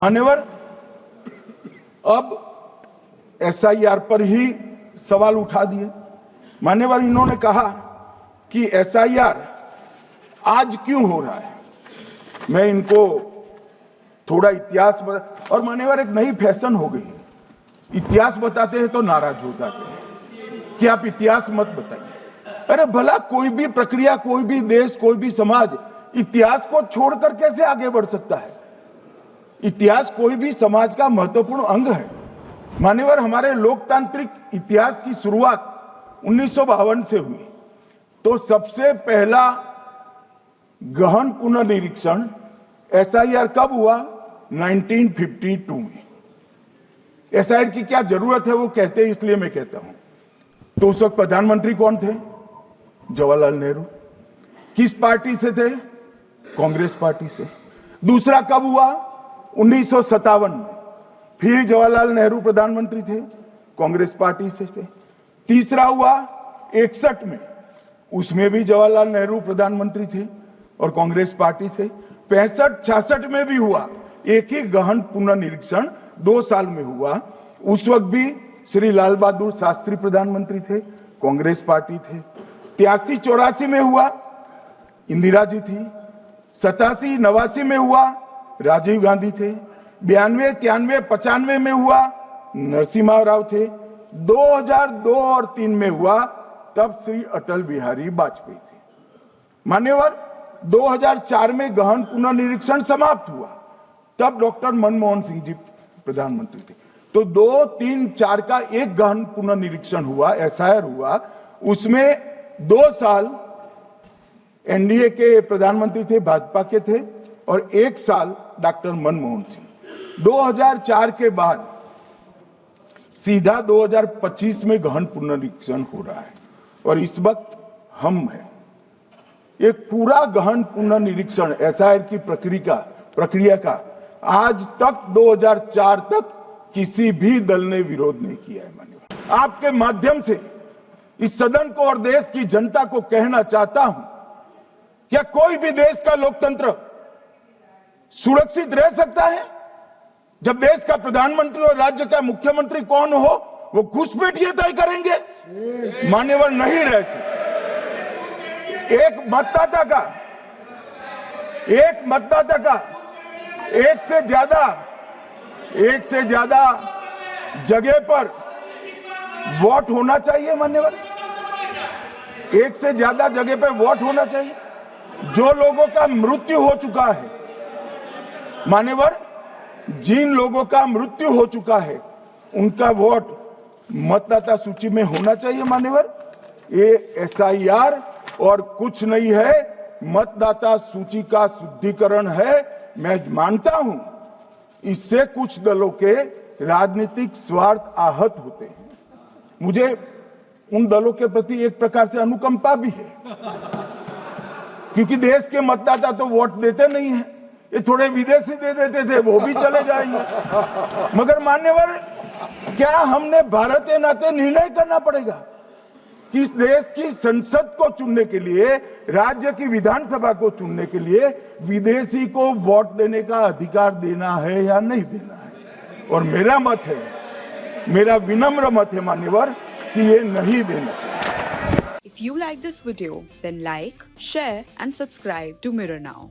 मान्यवर, अब एसआईआर पर ही सवाल उठा दिए। मान्यवर, इन्होंने कहा कि एसआईआर आज क्यों हो रहा है। मैं इनको थोड़ा इतिहास और मान्यवर, एक नई फैशन हो गई है, इतिहास बताते हैं तो नाराज हो जाते हैं कि आप इतिहास मत बताइए। अरे भला कोई भी प्रक्रिया, कोई भी देश, कोई भी समाज इतिहास को छोड़कर कैसे आगे बढ़ सकता है। इतिहास कोई भी समाज का महत्वपूर्ण अंग है। मान्यवर, हमारे लोकतांत्रिक इतिहास की शुरुआत 1952 से हुई। तो सबसे पहला गहन पुनर्निरीक्षण एसआईआर कब हुआ? 1952 में। एसआईआर की क्या जरूरत है वो कहते हैं, इसलिए मैं कहता हूं। तो उस वक्त प्रधानमंत्री कौन थे? जवाहरलाल नेहरू। किस पार्टी से थे? कांग्रेस पार्टी से। दूसरा कब हुआ? 1957 में। फिर जवाहरलाल नेहरू प्रधानमंत्री थे, कांग्रेस पार्टी से थे। तीसरा हुआ 61 में, उसमें भी जवाहरलाल नेहरू प्रधानमंत्री थे और कांग्रेस पार्टी थे। 65-66 में भी हुआ, एक ही गहन पुनर्निरीक्षण 2 साल में हुआ। उस वक्त भी श्री लाल बहादुर शास्त्री प्रधानमंत्री थे, कांग्रेस पार्टी थे। 83-84 में हुआ, इंदिरा जी थी। 87-89 में हुआ, राजीव गांधी थे। 92-93-95 में हुआ, नरसिम्हा राव थे। 2002 और 3 में हुआ, तब श्री अटल बिहारी वाजपेयी थे। मान्यवर, 2004 में गहन पुनर्निरीक्षण समाप्त हुआ, तब डॉक्टर मनमोहन सिंह जी प्रधानमंत्री थे। तो 2, 3, 4 का एक गहन पुनर्निरीक्षण हुआ, एसआईआर हुआ। उसमें 2 साल एनडीए के प्रधानमंत्री थे, भाजपा के थे, और 1 साल डॉक्टर मनमोहन सिंह। 2004 के बाद सीधा 2025 में गहन पुनर्निरीक्षण हो रहा है और इस वक्त हम हैं। एक पूरा गहन पुनर्निरीक्षण एसआईआर की प्रक्रिया का आज तक 2004 तक किसी भी दल ने विरोध नहीं किया है। मान्यवर, आपके माध्यम से इस सदन को और देश की जनता को कहना चाहता हूं, क्या कोई भी देश का लोकतंत्र सुरक्षित रह सकता है जब देश का प्रधानमंत्री और राज्य का मुख्यमंत्री कौन हो वो घुसपैठ ये तय करेंगे? मान्यवर, नहीं रह सकते। एक मतदाता का एक से ज्यादा जगह पर वोट होना चाहिए। मान्यवर, एक से ज्यादा जगह पर वोट होना चाहिए। जो लोगों का मृत्यु हो चुका है, मान्यवर, जिन लोगों का मृत्यु हो चुका है उनका वोट मतदाता सूची में होना चाहिए। मान्यवर, ये एसआईआर और कुछ नहीं है, मतदाता सूची का शुद्धिकरण है। मैं मानता हूं इससे कुछ दलों के राजनीतिक स्वार्थ आहत होते हैं। मुझे उन दलों के प्रति एक प्रकार से अनुकंपा भी है, क्योंकि देश के मतदाता तो वोट देते नहीं है। ये थोड़े विदेशी दे देते थे, वो भी चले जाएंगे। मगर मान्यवर, क्या हमने भारत के नाते निर्णय करना पड़ेगा कि इस देश की संसद को चुनने के लिए, राज्य की विधानसभा को चुनने के लिए विदेशी को वोट देने का अधिकार देना है या नहीं देना है? और मेरा मत है, मेरा विनम्र मत है मान्यवर, कि ये नहीं देना चाहिए। If you like this video, then like, share and subscribe to Mirror Now.